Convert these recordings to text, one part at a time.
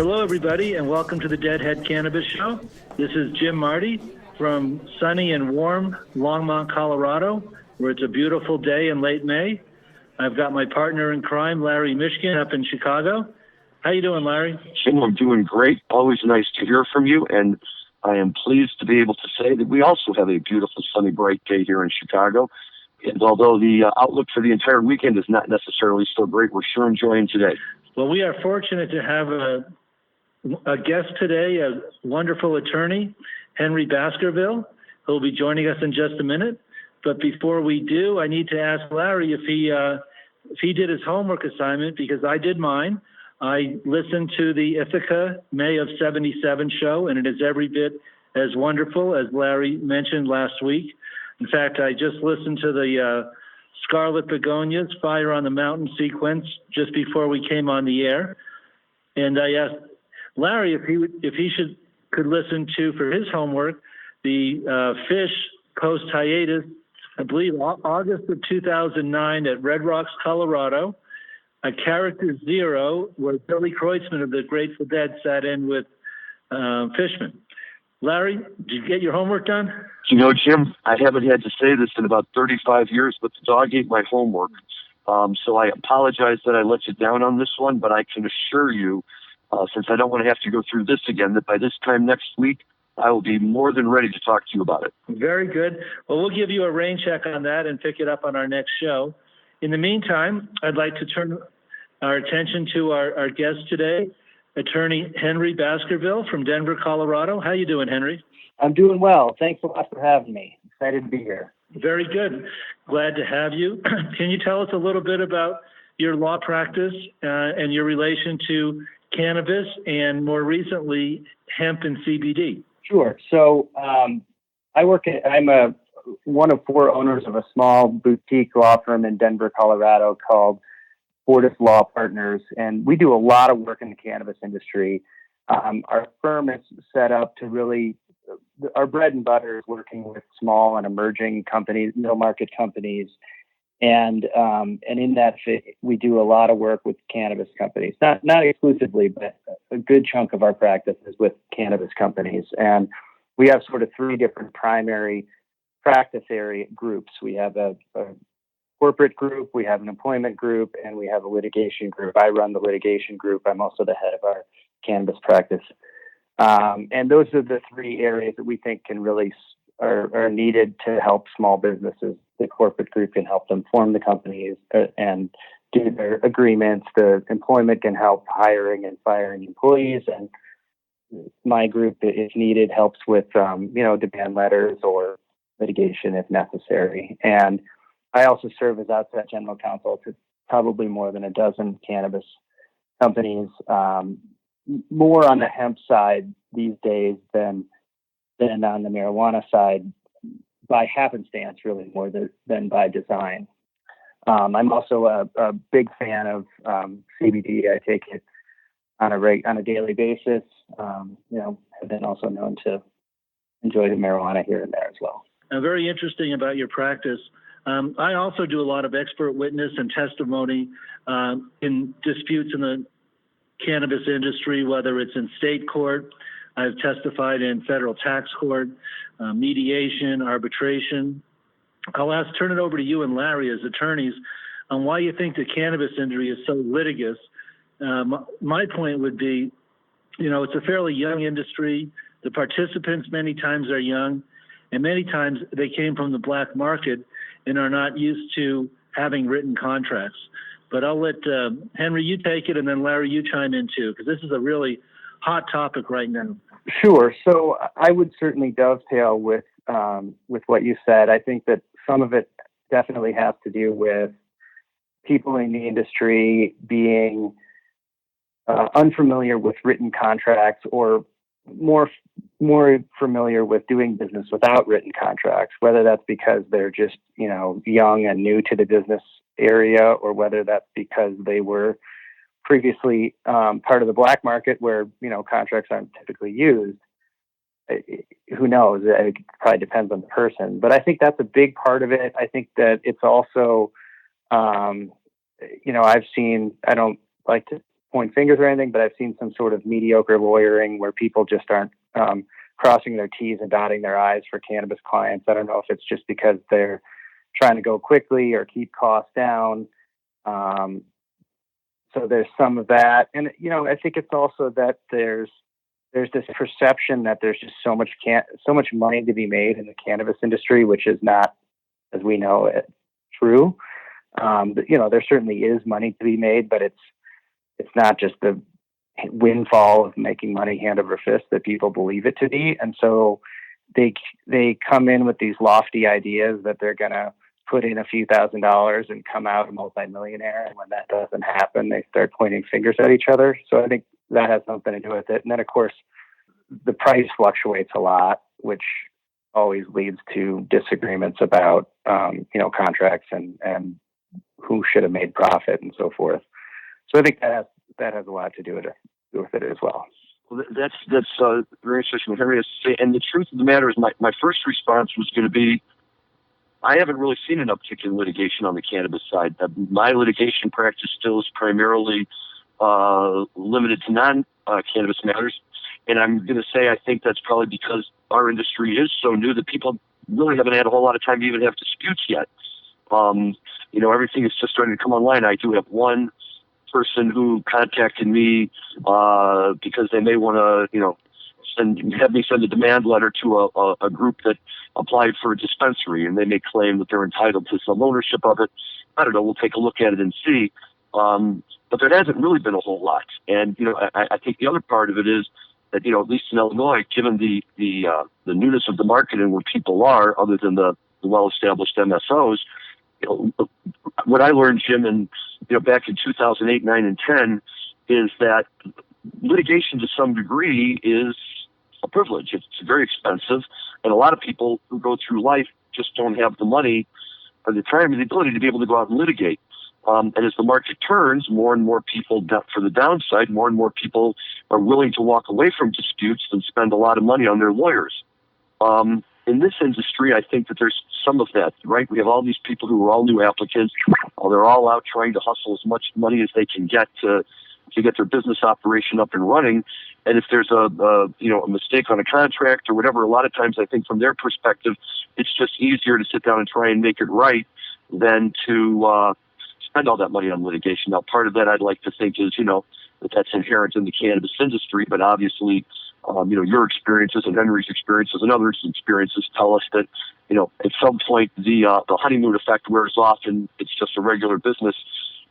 Hello, everybody, and welcome to the Deadhead Cannabis Show. This is Jim Marty from sunny and warm Longmont, Colorado, where it's a beautiful day in late May. I've got my partner in crime, Larry Mishkin, up in Chicago. How you doing, Larry? Jim, I'm doing great. Always nice to hear from you, and I am pleased to be able to say that we also have a beautiful, sunny, bright day here in Chicago. And although the outlook for the entire weekend is not necessarily so great, we're sure enjoying today. Well, we are fortunate to have a guest today, a wonderful attorney, Henry Baskerville, who will be joining us in just a minute. But before we do, I need to ask Larry if he did his homework assignment, because I did mine. I listened to the Ithaca May of '77 show, and it is every bit as wonderful as Larry mentioned last week. In fact, I just listened to the Scarlet Begonias, Fire on the Mountain sequence just before we came on the air. And I asked Larry if he could listen to, for his homework, the Phish post-hiatus, I believe August of 2009 at Red Rocks, Colorado, a Character Zero, where Billy Kreutzmann of the Grateful Dead sat in with Fishman. Larry, did you get your homework done? You know, Jim, I haven't had to say this in about 35 years, but the dog ate my homework. So I apologize that I let you down on this one, but I can assure you, since I don't want to have to go through this again, that by this time next week, I will be more than ready to talk to you about it. Very good. Well, we'll give you a rain check on that and pick it up on our next show. In the meantime, I'd like to turn our attention to our guest today, Attorney Henry Baskerville from Denver, Colorado. How you doing, Henry? I'm doing well. Thanks a lot for having me. Excited to be here. Very good. Glad to have you. Can you tell us a little bit about your law practice and your relation to cannabis and more recently hemp and CBD? Sure. So I'm one of four owners of a small boutique law firm in Denver, Colorado called Fortis Law Partners, and we do a lot of work in the cannabis industry. Our firm is set up to really, our bread and butter is working with small and emerging companies, middle market companies, and in that we do a lot of work with cannabis companies. Not exclusively, but a good chunk of our practice is with cannabis companies, and we have sort of three different primary practice area groups. We have a corporate group, we have an employment group, and we have a litigation group. I run the litigation group. I'm also the head of our cannabis practice. And those are the three areas that we think can really are needed to help small businesses. The corporate group can help them form the companies and do their agreements. The employment can help hiring and firing employees. And my group, if needed, helps with, demand letters or litigation if necessary. And I also serve as outside general counsel to probably more than a dozen cannabis companies, more on the hemp side these days than on the marijuana side, by happenstance, really more than by design. I'm also a big fan of CBD. I take it on a daily basis. Have been also known to enjoy the marijuana here and there as well. Very interesting about your practice. I also do a lot of expert witness and testimony in disputes in the cannabis industry, whether it's in state court. I've testified in federal tax court, mediation, arbitration. I'll turn it over to you and Larry as attorneys on why you think the cannabis industry is so litigious. My point would be, it's a fairly young industry. The participants many times are young, and many times they came from the black market and are not used to having written contracts. But I'll let Henry, you take it, and then Larry, you chime in too, because this is a really hot topic right now. Sure. So I would certainly dovetail with what you said. I think that some of it definitely has to do with people in the industry being unfamiliar with written contracts, or more familiar with doing business without written contracts, whether that's because they're just, young and new to the business area, or whether that's because they were previously part of the black market where, contracts aren't typically used. Who knows? It probably depends on the person, but I think that's a big part of it. I think that it's also, I've seen, I don't like to point fingers or anything, but I've seen some sort of mediocre lawyering where people just aren't crossing their T's and dotting their I's for cannabis clients. I don't know if it's just because they're trying to go quickly or keep costs down. So there's some of that. And, I think it's also that there's this perception that there's just so much money to be made in the cannabis industry, which is not, as we know it, true. There certainly is money to be made, but it's not just the windfall of making money hand over fist that people believe it to be. And so they come in with these lofty ideas that they're going to put in a few $1,000s and come out a multimillionaire. And when that doesn't happen, they start pointing fingers at each other. So I think that has something to do with it. And then, of course, the price fluctuates a lot, which always leads to disagreements about, contracts and who should have made profit and so forth. So I think that has a lot to do with it as well. Well, that's very interesting what Henry has to say. And the truth of the matter is my first response was going to be, I haven't really seen an uptick in litigation on the cannabis side. My litigation practice still is primarily limited to non-cannabis matters. And I'm going to say I think that's probably because our industry is so new that people really haven't had a whole lot of time to even have disputes yet. Everything is just starting to come online. I do have one person who contacted me because they may want to, have me send a demand letter to a group that applied for a dispensary, and they may claim that they're entitled to some ownership of it. I don't know. We'll take a look at it and see. But there hasn't really been a whole lot. And, I think the other part of it is that, at least in Illinois, given the newness of the market and where people are, other than the well-established MSOs, what I learned, Jim, and back in 2008, 9, and 10, is that litigation to some degree is a privilege. It's very expensive, and a lot of people who go through life just don't have the money or the time or the ability to be able to go out and litigate. And as the market turns, more and more people, for the downside, more and more people are willing to walk away from disputes and spend a lot of money on their lawyers. In this industry, I think that there's some of that, right? We have all these people who are all new applicants. They're all out trying to hustle as much money as they can get to get their business operation up and running. And if there's a mistake on a contract or whatever, a lot of times I think from their perspective, it's just easier to sit down and try and make it right than to spend all that money on litigation. Now, part of that I'd like to think is, that's inherent in the cannabis industry, but obviously, your experiences and Henry's experiences and others' experiences tell us that, at some point the honeymoon effect wears off and it's just a regular business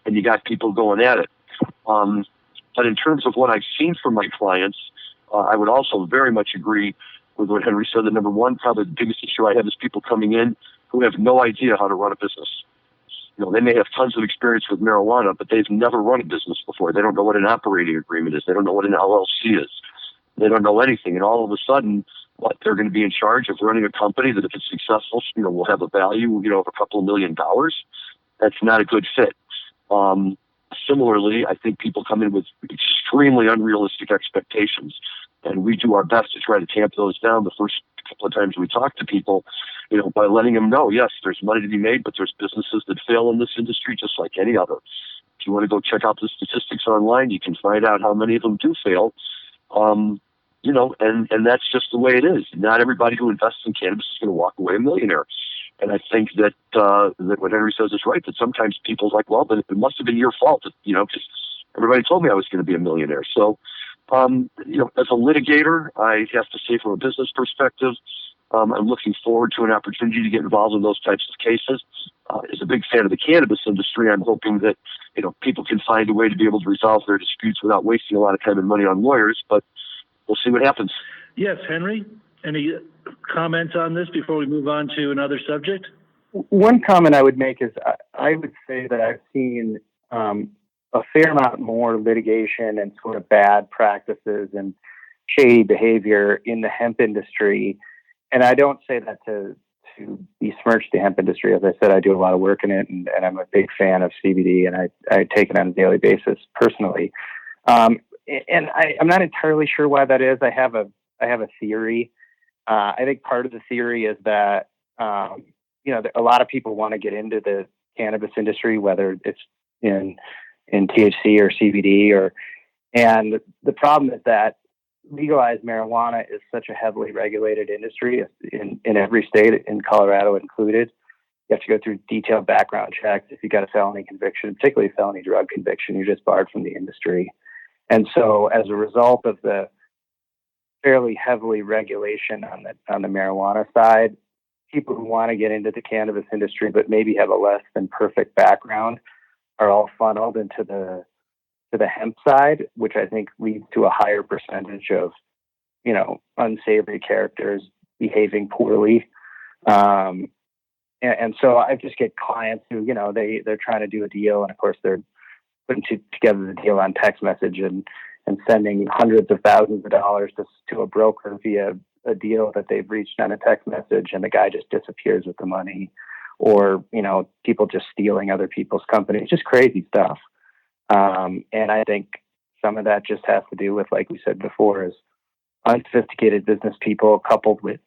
and you got people going at it. But in terms of what I've seen from my clients, I would also very much agree with what Henry said. That number one, probably the biggest issue I have is people coming in who have no idea how to run a business. They may have tons of experience with marijuana, but they've never run a business before. They don't know what an operating agreement is. They don't know what an LLC is. They don't know anything. And all of a sudden, they're going to be in charge of running a company that if it's successful, will have a value, of a couple of $1 million. That's not a good fit. Similarly, I think people come in with extremely unrealistic expectations, and we do our best to try to tamp those down the first couple of times we talk to people, by letting them know, yes, there's money to be made, but there's businesses that fail in this industry just like any other. If you want to go check out the statistics online, you can find out how many of them do fail. And that's just the way it is. Not everybody who invests in cannabis is going to walk away a millionaire. And I think that what Henry says is right, that sometimes people's like, well, but it must have been your fault, because everybody told me I was going to be a millionaire. So, as a litigator, I have to say from a business perspective, I'm looking forward to an opportunity to get involved in those types of cases. As a big fan of the cannabis industry, I'm hoping that, people can find a way to be able to resolve their disputes without wasting a lot of time and money on lawyers, but we'll see what happens. Yes, Henry, any comments on this before we move on to another subject? One comment I would make is I would say that I've seen a fair amount more litigation and sort of bad practices and shady behavior in the hemp industry. And I don't say that to besmirch the hemp industry. As I said, I do a lot of work in it, and I'm a big fan of CBD, and I take it on a daily basis personally. And I'm not entirely sure why that is. I have a theory. I think part of the theory is that a lot of people want to get into the cannabis industry, whether it's in THC or CBD, And the problem is that legalized marijuana is such a heavily regulated industry in every state, in Colorado included. You have to go through detailed background checks. If you got a felony conviction, particularly a felony drug conviction, you're just barred from the industry. And so as a result of the fairly heavily regulation on the marijuana side, people who want to get into the cannabis industry but maybe have a less than perfect background are all funneled into the hemp side, which I think leads to a higher percentage of, unsavory characters behaving poorly. And so I just get clients who, they're trying to do a deal, and of course they're putting together the deal on text message and sending hundreds of thousands of dollars to a broker via a deal that they've reached on a text message, and the guy just disappears with the money, or, people just stealing other people's companies, just crazy stuff. And I think some of that just has to do with, like we said before, is unsophisticated business people coupled with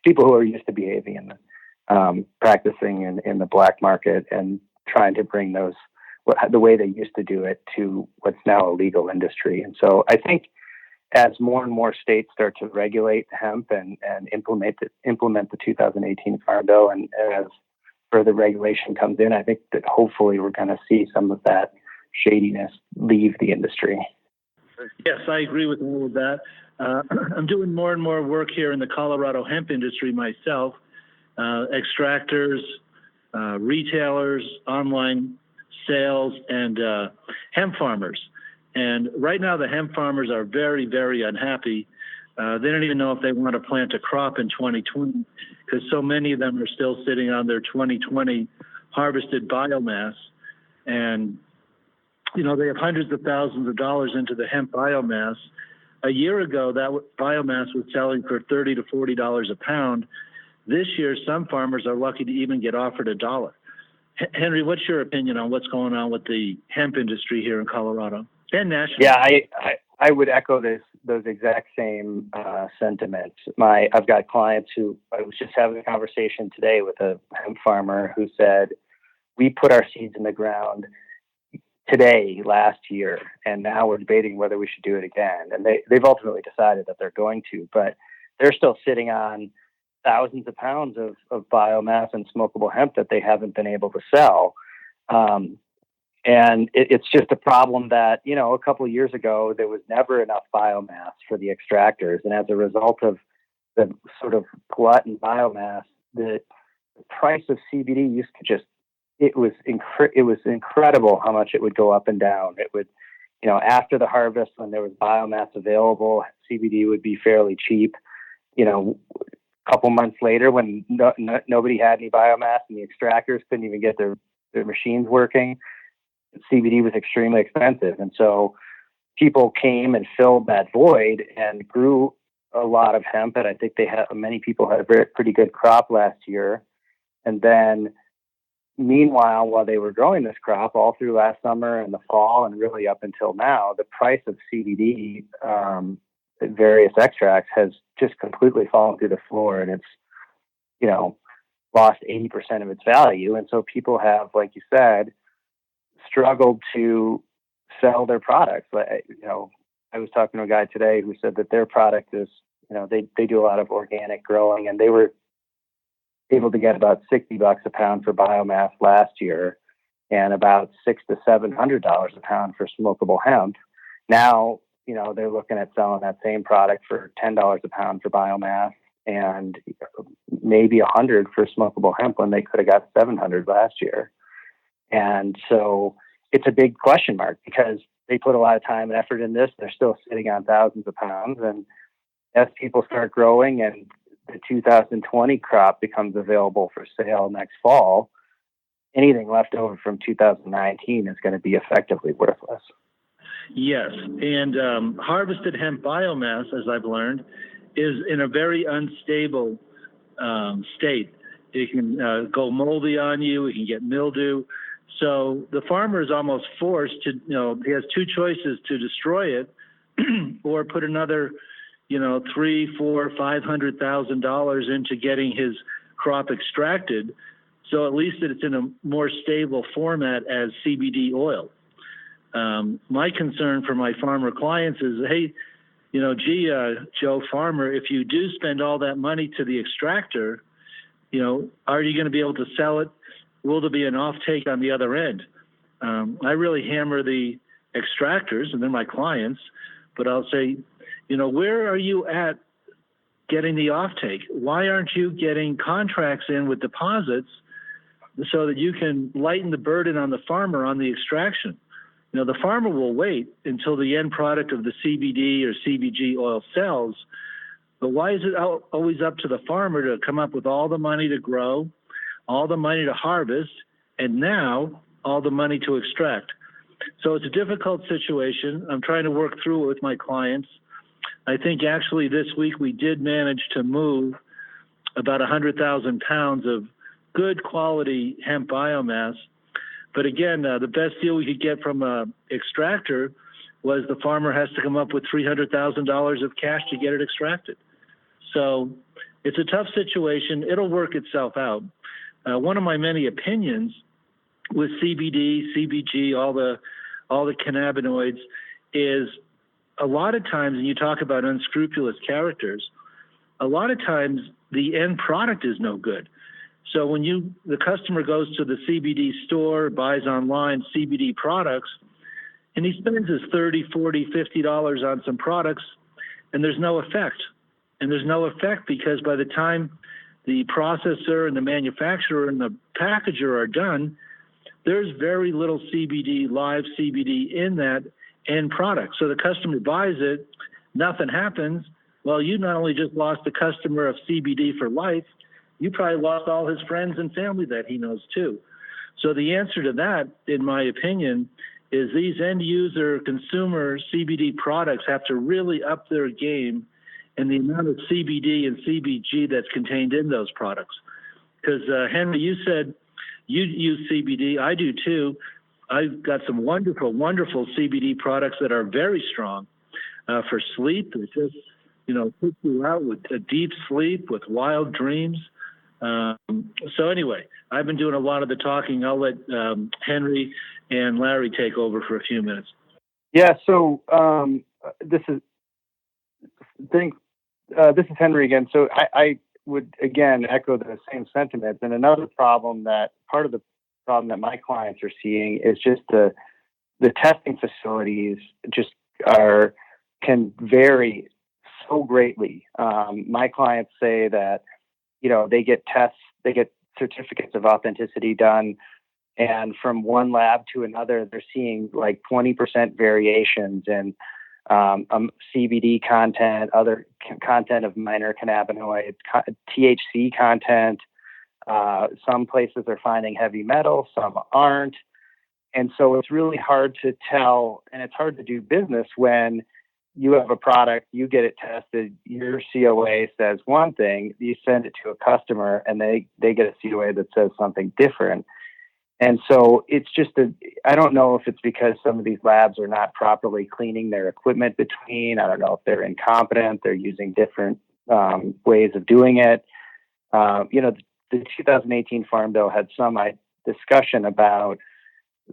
people who are used to behaving in practicing in the black market and trying to bring the way they used to do it to what's now a legal industry. And so I think as more and more states start to regulate hemp and implement the 2018 Farm Bill, and as further regulation comes in, I think that hopefully we're going to see some of that shadiness leave the industry. Yes, I agree with all of that. I'm doing more and more work here in the Colorado hemp industry myself, extractors, retailers, online sales, and hemp farmers. And right now the hemp farmers are very, very unhappy. They don't even know if they want to plant a crop in 2020 because so many of them are still sitting on their 2020 harvested biomass. And, they have hundreds of thousands of dollars into the hemp biomass. A year ago, that biomass was selling for $30 to $40 a pound. This year, some farmers are lucky to even get offered $1. Henry, what's your opinion on what's going on with the hemp industry here in Colorado and nationally? Yeah, I would echo those exact same sentiments. I've got clients who, I was just having a conversation today with a hemp farmer who said, we put our seeds in the ground last year, and now we're debating whether we should do it again. And they've ultimately decided that they're going to, but they're still sitting on thousands of pounds of biomass and smokable hemp that they haven't been able to sell. And it's just a problem that, a couple of years ago, there was never enough biomass for the extractors. And as a result of the sort of glut in biomass, the price of CBD used to it was incredible how much it would go up and down. It would, after the harvest, when there was biomass available, CBD would be fairly cheap. A couple months later, when nobody had any biomass and the extractors couldn't even get their machines working, CBD was extremely expensive. And so people came and filled that void and grew a lot of hemp. And I think many people had a pretty good crop last year. And then meanwhile, while they were growing this crop all through last summer and the fall and really up until now, the price of CBD, various extracts, has just completely fallen through the floor, and it's, lost 80% of its value. And so people have, like you said, struggled to sell their products. I was talking to a guy today who said that their product is, they do a lot of organic growing, and they were able to get about $60 a pound for biomass last year and about $600 to $700 a pound for smokable hemp. Now, they're looking at selling that same product for $10 a pound for biomass and maybe $100 for smokable hemp when they could have got $700 last year. And so it's a big question mark because they put a lot of time and effort in this. They're still sitting on thousands of pounds. And as people start growing and the 2020 crop becomes available for sale next fall, anything left over from 2019 is going to be effectively worthless. Yes, and harvested hemp biomass, as I've learned, is in a very unstable state. It can go moldy on you. It can get mildew. So the farmer is almost forced to, he has two choices: to destroy it or put another, $300,000, $400,000, $500,000 into getting his crop extracted. So at least it's in a more stable format as CBD oil. My concern for my farmer clients is, hey, Joe Farmer, if you do spend all that money to the extractor, are you going to be able to sell it? Will there be an offtake on the other end? I really hammer the extractors, and they're my clients, but I'll say, where are you at getting the offtake? Why aren't you getting contracts in with deposits so that you can lighten the burden on the farmer on the extraction? The farmer will wait until the end product of the CBD or CBG oil sells, but why is it always up to the farmer to come up with all the money to grow, all the money to harvest, and now all the money to extract? So it's a difficult situation. I'm trying to work through it with my clients. I think actually this week we did manage to move about 100,000 pounds of good quality hemp biomass. But again, the best deal we could get from an extractor was the farmer has to come up with $300,000 of cash to get it extracted. So it's a tough situation. It'll work itself out. One of my many opinions with CBD, CBG, all the cannabinoids is a lot of times, and you talk about unscrupulous characters, a lot of times the end product is no good. So when the customer goes to the CBD store, buys online CBD products, and he spends his $30, $40, $50 on some products, and there's no effect. And there's no effect because by the time the processor and the manufacturer and the packager are done, there's very little CBD, live CBD in that end product. So the customer buys it, nothing happens. Well, you not only just lost a customer of CBD for life, you probably lost all his friends and family that he knows too. So the answer to that, in my opinion, is these end user consumer CBD products have to really up their game in the amount of CBD and CBG that's contained in those products. Because Henry, you said you use CBD. I do too. I've got some wonderful, wonderful CBD products that are very strong for sleep. It just, puts you out with a deep sleep, with wild dreams. So anyway, I've been doing a lot of the talking. I'll let Henry and Larry take over for a few minutes. Yeah. So this is Henry again. So I would again echo the same sentiments. And another part of the problem that my clients are seeing is just the testing facilities just can vary so greatly. My clients say that they get certificates of authenticity done, and from one lab to another, they're seeing like 20% variations in CBD content, other content of minor cannabinoids, THC content. Some places are finding heavy metal, some aren't. And so it's really hard to tell, and it's hard to do business when you have a product, you get it tested, your COA says one thing, you send it to a customer, and they get a COA that says something different. And so it's just I don't know if it's because some of these labs are not properly cleaning their equipment between. I don't know if they're incompetent, they're using different ways of doing it. The 2018 Farm Bill had some discussion about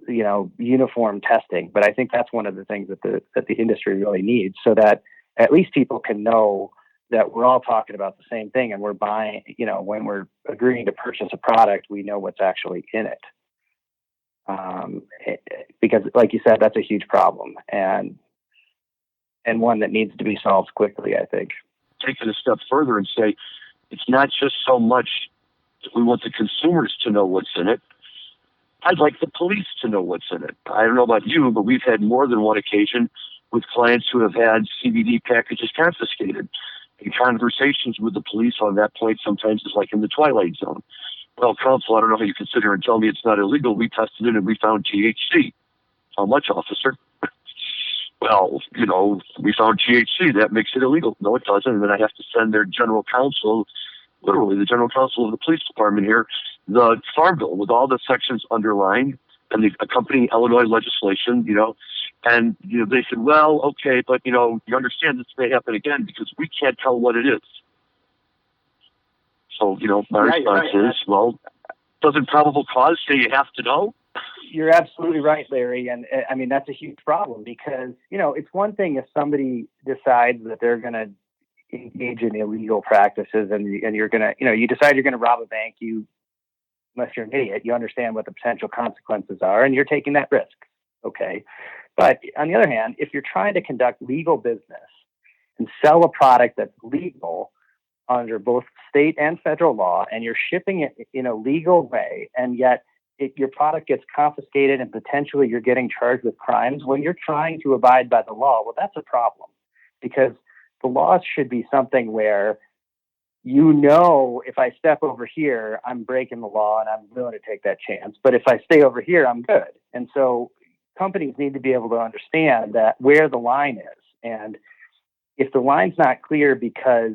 uniform testing, but I think that's one of the things that the industry really needs, so that at least people can know that we're all talking about the same thing, and we're buying, when we're agreeing to purchase a product, we know what's actually in it. Because like you said, that's a huge problem and one that needs to be solved quickly, I think. Take it a step further and say, it's not just so much that we want the consumers to know what's in it. I'd like the police to know what's in it. I don't know about you, but we've had more than one occasion with clients who have had CBD packages confiscated. And conversations with the police on that point sometimes is like in the twilight zone. Well, counsel, I don't know how you can sit here and tell me it's not illegal. We tested it and we found THC. How much, officer? Well, we found THC. That makes it illegal. No, it doesn't. And then I have to send their general counsel, literally the general counsel of the police department here, the Farm Bill with all the sections underlined and the accompanying Illinois legislation, and, they said, well, okay, but, you understand this may happen again because we can't tell what it is. So, my response is, well, doesn't probable cause say you have to know? You're absolutely right, Larry. And I mean, that's a huge problem because, it's one thing if somebody decides that they're going to engage in illegal practices and you're going to, you decide you're going to rob a bank, unless you're an idiot, you understand what the potential consequences are and you're taking that risk. Okay. But on the other hand, if you're trying to conduct legal business and sell a product that's legal under both state and federal law, and you're shipping it in a legal way, and yet your product gets confiscated and potentially you're getting charged with crimes when you're trying to abide by the law, well, that's a problem because the laws should be something where, if I step over here, I'm breaking the law and I'm willing to take that chance. But if I stay over here, I'm good. And so companies need to be able to understand that where the line is. And if the line's not clear because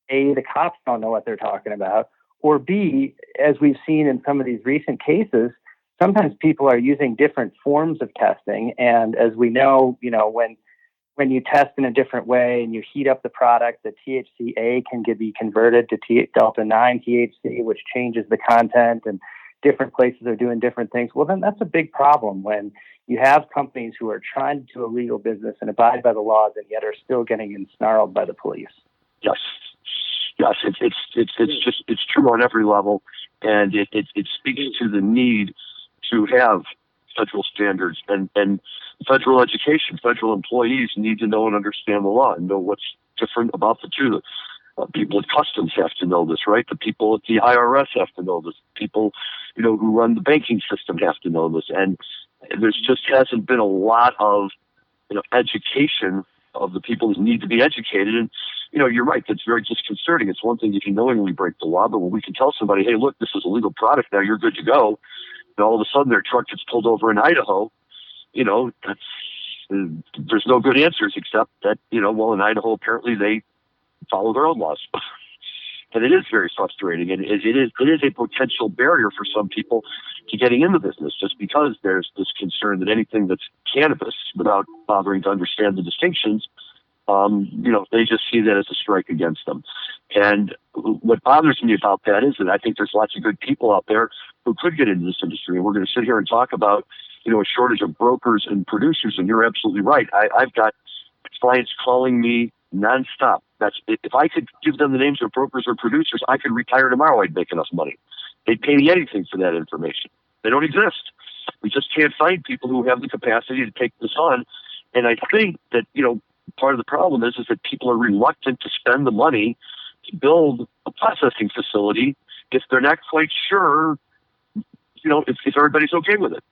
A, the cops don't know what they're talking about, or B, as we've seen in some of these recent cases, sometimes people are using different forms of testing. And as we know, when you test in a different way and you heat up the product, the THCA can be converted to delta-9 THC, which changes the content, and different places are doing different things. Well, then that's a big problem when you have companies who are trying to do a legal business and abide by the laws and yet are still getting ensnarled by the police. Yes, it's true on every level, and it speaks to the need to have federal standards and federal education. Federal employees need to know and understand the law and know what's different about the two. People at customs have to know this, right? The people at the IRS have to know this. People, who run the banking system have to know this. And there's just hasn't been a lot of, education of the people that need to be educated. And, you're right. That's very disconcerting. It's one thing if you knowingly break the law, but when we can tell somebody, hey, look, this is a legal product now, you're good to go. And all of a sudden their truck gets pulled over in Idaho, there's no good answers except that, in Idaho, apparently they follow their own laws. And it is very frustrating. And it is a potential barrier for some people to getting into business just because there's this concern that anything that's cannabis, without bothering to understand the distinctions, they just see that as a strike against them. And what bothers me about that is that I think there's lots of good people out there who could get into this industry. And we're going to sit here and talk about, a shortage of brokers and producers. And you're absolutely right. I've got clients calling me nonstop. If I could give them the names of brokers or producers, I could retire tomorrow. I'd make enough money. They'd pay me anything for that information. They don't exist. We just can't find people who have the capacity to take this on. And I think that, part of the problem is that people are reluctant to spend the money to build a processing facility if they're not quite sure, if everybody's okay with it.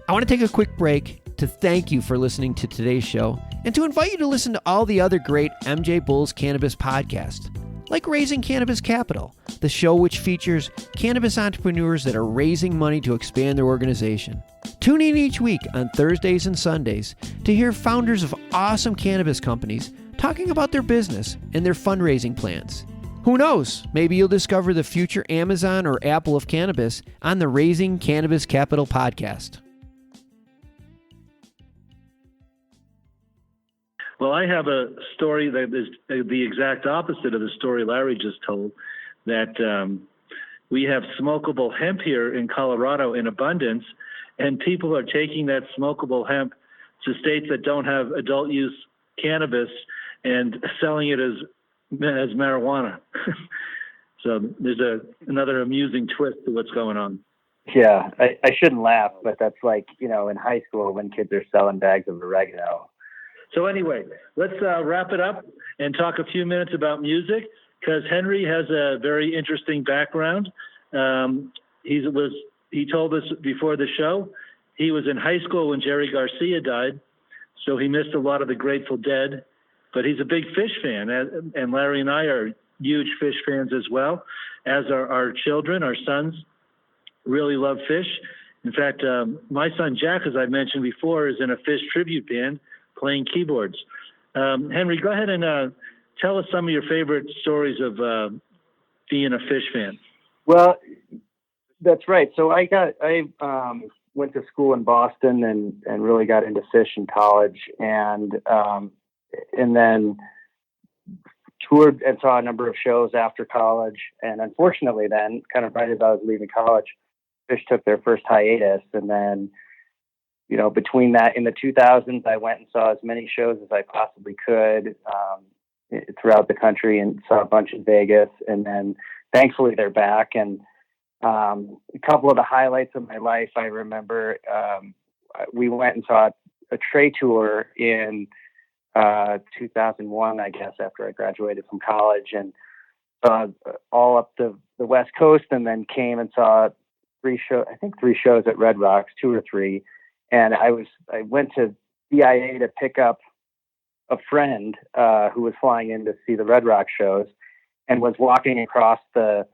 I want to take a quick break to thank you for listening to today's show and to invite you to listen to all the other great MJBulls Cannabis podcasts, like Raising Cannabis Capital, the show which features cannabis entrepreneurs that are raising money to expand their organization. Tune in each week on Thursdays and Sundays to hear founders of awesome cannabis companies talking about their business and their fundraising plans. Who knows? Maybe you'll discover the future Amazon or Apple of cannabis on the Raising Cannabis Capital podcast. Well, I have a story that is the exact opposite of the story Larry just told, that we have smokable hemp here in Colorado in abundance, and people are taking that smokable hemp to states that don't have adult use cannabis and selling it as marijuana. So there's another amusing twist to what's going on. Yeah, I shouldn't laugh, but that's like, in high school when kids are selling bags of oregano. So anyway, let's wrap it up and talk a few minutes about music, because Henry has a very interesting background. He told us before the show he was in high school when Jerry Garcia died, so he missed a lot of the Grateful Dead. But he's a big Phish fan, and Larry and I are huge Phish fans as well, as are our children. Our sons really love Phish. In fact, my son Jack, as I mentioned before, is in a Phish tribute band playing keyboards. Henry, go ahead and tell us some of your favorite stories of being a Phish fan. Well, that's right. So I went to school in Boston and really got into Phish in college, and then toured and saw a number of shows after college. And unfortunately then, kind of right as I was leaving college, Phish took their first hiatus. And then, between that, in the 2000s, I went and saw as many shows as I possibly could throughout the country, and saw a bunch in Vegas. And then thankfully they're back. And a couple of the highlights of my life, I remember we went and saw a Trey tour in 2001, I guess, after I graduated from college, and all up the West Coast, and then came and saw three shows at Red Rocks, 2 or 3. And I went to BIA to pick up a friend who was flying in to see the Red Rock shows, and was walking across the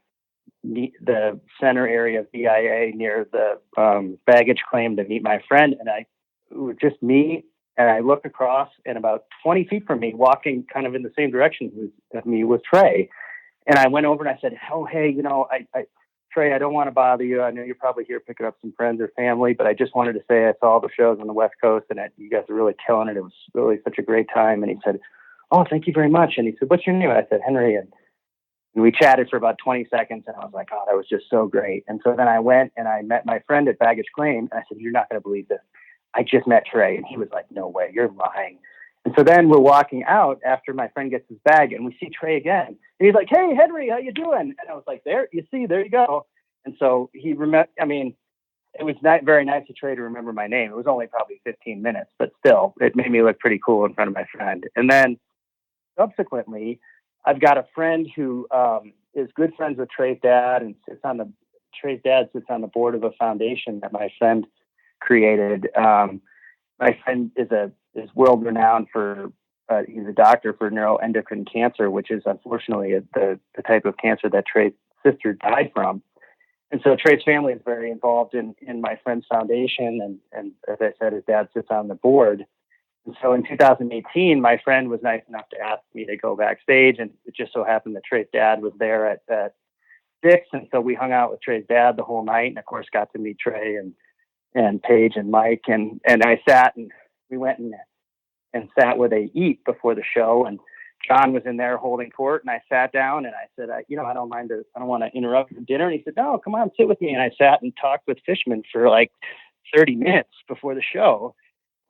center area of BIA near the baggage claim to meet my friend. And it was just me. And I looked across, and about 20 feet from me, walking kind of in the same direction as me, was Trey. And I went over and I said, "Oh, hey, Trey, I don't want to bother you. I know you're probably here picking up some friends or family, but I just wanted to say I saw all the shows on the West Coast, and you guys are really killing it. It was really such a great time." And he said, "Oh, thank you very much." And he said, "What's your name?" And I said, "Henry." And we chatted for about 20 seconds, and I was like, "Oh, that was just so great." And so then I went and I met my friend at Baggage Claim, and I said, "You're not going to believe this. I just met Trey." And he was like, "No way, you're lying." And so then we're walking out after my friend gets his bag, and we see Trey again. And he's like, "Hey, Henry, how you doing?" And I was like, there you go. And so he it was not very nice of Trey to remember my name. It was only probably 15 minutes, but still, it made me look pretty cool in front of my friend. And then subsequently, I've got a friend who is good friends with Trey's dad, and Trey's dad sits on the board of a foundation that my friend created. My friend is world renowned for he's a doctor for neuroendocrine cancer, which is unfortunately the type of cancer that Trey's sister died from. And so Trey's family is very involved in my friend's foundation, and as I said, his dad sits on the board. And so in 2018, my friend was nice enough to ask me to go backstage, and it just so happened that Trey's dad was there at Dick's, and so we hung out with Trey's dad the whole night, and of course got to meet Trey and Paige and Mike, and I sat, and we went and sat where they eat before the show, and John was in there holding court, and I sat down and I said, I don't want to interrupt your dinner. And he said, "No, come on, sit with me." And I sat and talked with Fishman for like 30 minutes before the show.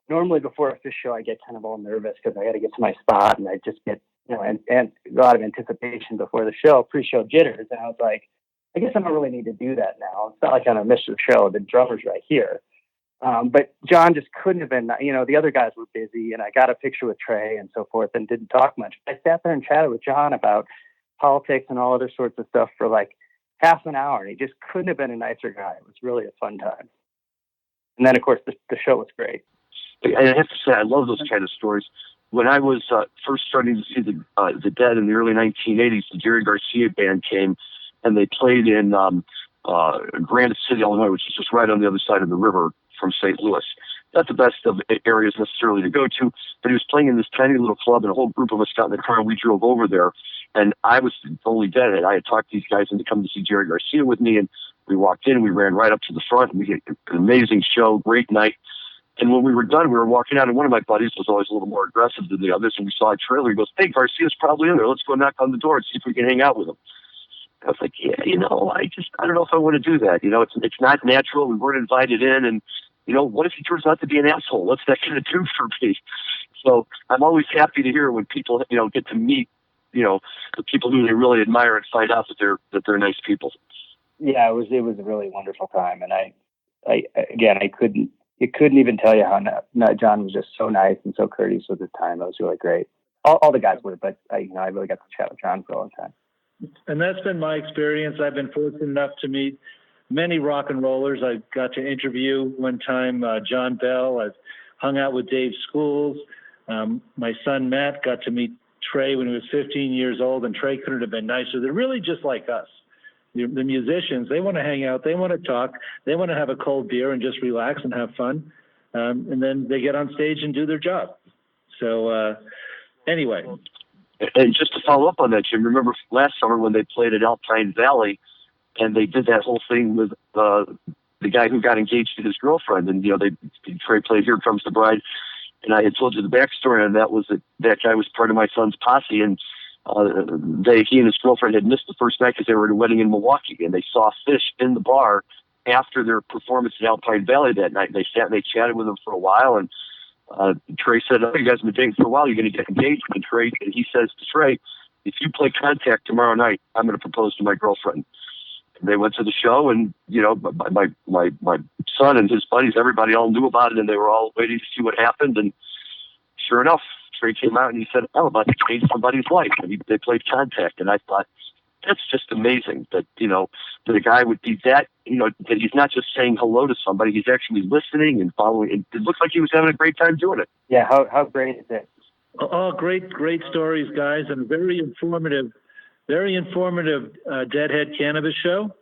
Normally before a Phish show, I get kind of all nervous because I got to get to my spot, and I just get, and a lot of anticipation before the show, pre-show jitters. And I was like, I guess I don't really need to do that now. It's not like I'm a Mr. Show. The drummer's right here. But John just couldn't have been, the other guys were busy, and I got a picture with Trey and so forth and didn't talk much. I sat there and chatted with John about politics and all other sorts of stuff for like half an hour, and he just couldn't have been a nicer guy. It was really a fun time. And then, of course, the show was great. I have to say, I love those kind of stories. When I was first starting to see the Dead in the early 1980s, the Jerry Garcia band came, and they played in Granite City, Illinois, which is just right on the other side of the river from St. Louis. Not the best of areas necessarily to go to, but he was playing in this tiny little club, and a whole group of us got in the car and we drove over there. And I was the only Deadhead. I had talked these guys into coming to see Jerry Garcia with me, and we walked in, we ran right up to the front, and we had an amazing show, great night. And when we were done, we were walking out, and one of my buddies was always a little more aggressive than the others, and we saw a trailer. He goes, "Hey, Garcia's probably in there. Let's go knock on the door and see if we can hang out with him." I was like, "Yeah, I don't know if I want to do that. It's not natural. We weren't invited in, and what if he turns out to be an asshole? What's that going to do for me?" So I'm always happy to hear when people, get to meet, the people who they really admire and find out that they're nice people. Yeah, it was a really wonderful time, and I couldn't even tell you how John was just so nice and so courteous with his time. It was really great. All the guys were, but I really got to chat with John for a long time. And that's been my experience. I've been fortunate enough to meet many rock and rollers. I got to interview one time John Bell. I've hung out with Dave Schools. My son Matt got to meet Trey when he was 15 years old, and Trey couldn't have been nicer. They're really just like us. The musicians, they want to hang out, they want to talk, they want to have a cold beer and just relax and have fun. And then they get on stage and do their job. So anyway. And just to follow up on that, Jim, remember last summer when they played at Alpine Valley, and they did that whole thing with the guy who got engaged to his girlfriend, and Trey played "Here Comes the Bride," and I had told you the backstory on that was that guy was part of my son's posse, and he and his girlfriend had missed the first night because they were at a wedding in Milwaukee, and they saw Phish in the bar after their performance in Alpine Valley that night. They sat and they chatted with him for a while, and Trey said, "Oh, you guys have been dating for a while. You're going to get engaged." And he says to Trey, "If you play Contact tomorrow night, I'm going to propose to my girlfriend." And they went to the show, and my son and his buddies, everybody all knew about it, and they were all waiting to see what happened. And sure enough, Trey came out and he said, "I'm about to change somebody's life." And they played Contact, and I thought, that's just amazing that, that a guy would be that, that he's not just saying hello to somebody, he's actually listening and following. And it looked like he was having a great time doing it. Yeah, how great is it? Oh, great stories, guys, and a very informative Deadhead Cannabis show.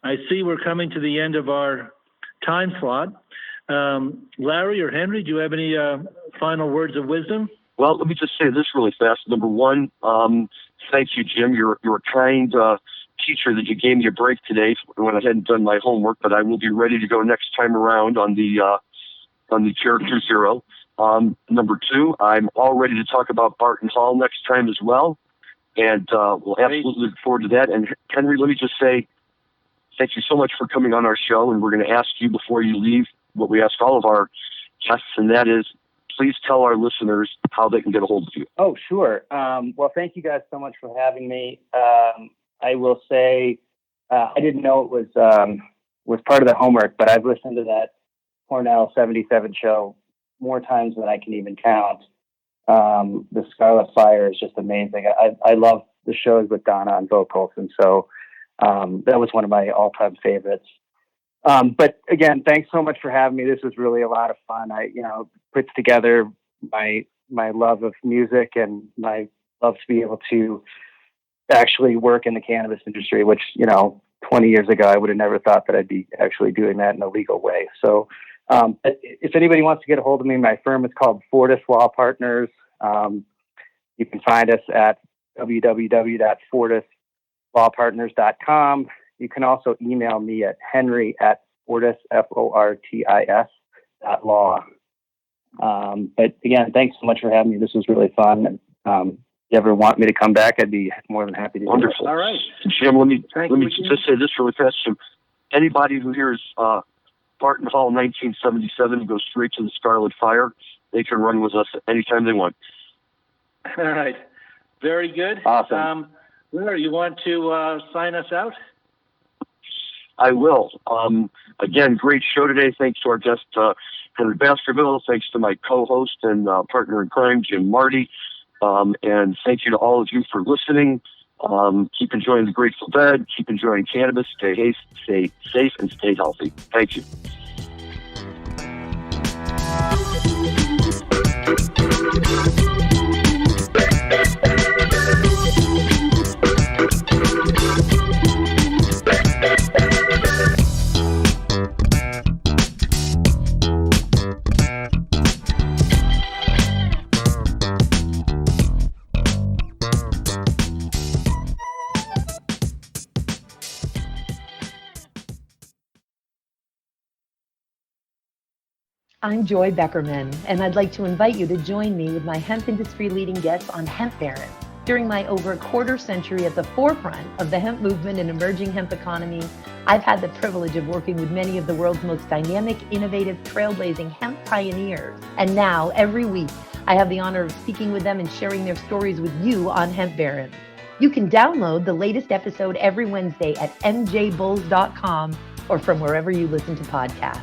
I see we're coming to the end of our time slot. Larry or Henry, do you have any final words of wisdom? Well, let me just say this really fast. Number one, thank you, Jim. You're a kind teacher that you gave me a break today when I hadn't done my homework, but I will be ready to go next time around on the Character Zero. Number two, I'm all ready to talk about Barton Hall next time as well, and we'll absolutely look forward to that. And Henry, let me just say thank you so much for coming on our show, and we're going to ask you before you leave what we ask all of our guests, and that is, please tell our listeners how they can get a hold of you. Oh, sure. Well, thank you guys so much for having me. I will say I didn't know it was part of the homework, but I've listened to that Cornell 77 show more times than I can even count. The Scarlet Fire is just amazing. I love the shows with Donna on vocals, and so that was one of my all-time favorites. But again, thanks so much for having me. This was really a lot of fun. I, puts together my love of music and my love to be able to actually work in the cannabis industry, which, 20 years ago, I would have never thought that I'd be actually doing that in a legal way. So if anybody wants to get a hold of me, my firm is called Fortis Law Partners. You can find us at www.fortislawpartners.com. You can also email me at henry@fortis, FORTIS.law. But again, thanks so much for having me. This was really fun. And if you ever want me to come back, I'd be more than happy to. Wonderful. All right. Jim, let me just say this really fast, Jim. Anybody who hears Barton Hall 1977 goes straight to the Scarlet Fire, they can run with us anytime they want. All right. Very good. Awesome. Larry, you want to sign us out? I will. Again, great show today. Thanks to our guest, Henry Baskerville. Thanks to my co-host and partner in crime, Jim Marty. And thank you to all of you for listening. Keep enjoying the Grateful Dead. Keep enjoying cannabis. Stay safe and stay healthy. Thank you. I'm Joy Beckerman, and I'd like to invite you to join me with my hemp industry leading guests on Hemp Baron. During my over a quarter century at the forefront of the hemp movement and emerging hemp economy, I've had the privilege of working with many of the world's most dynamic, innovative, trailblazing hemp pioneers. And now, every week, I have the honor of speaking with them and sharing their stories with you on Hemp Baron. You can download the latest episode every Wednesday at MJBulls.com or from wherever you listen to podcasts.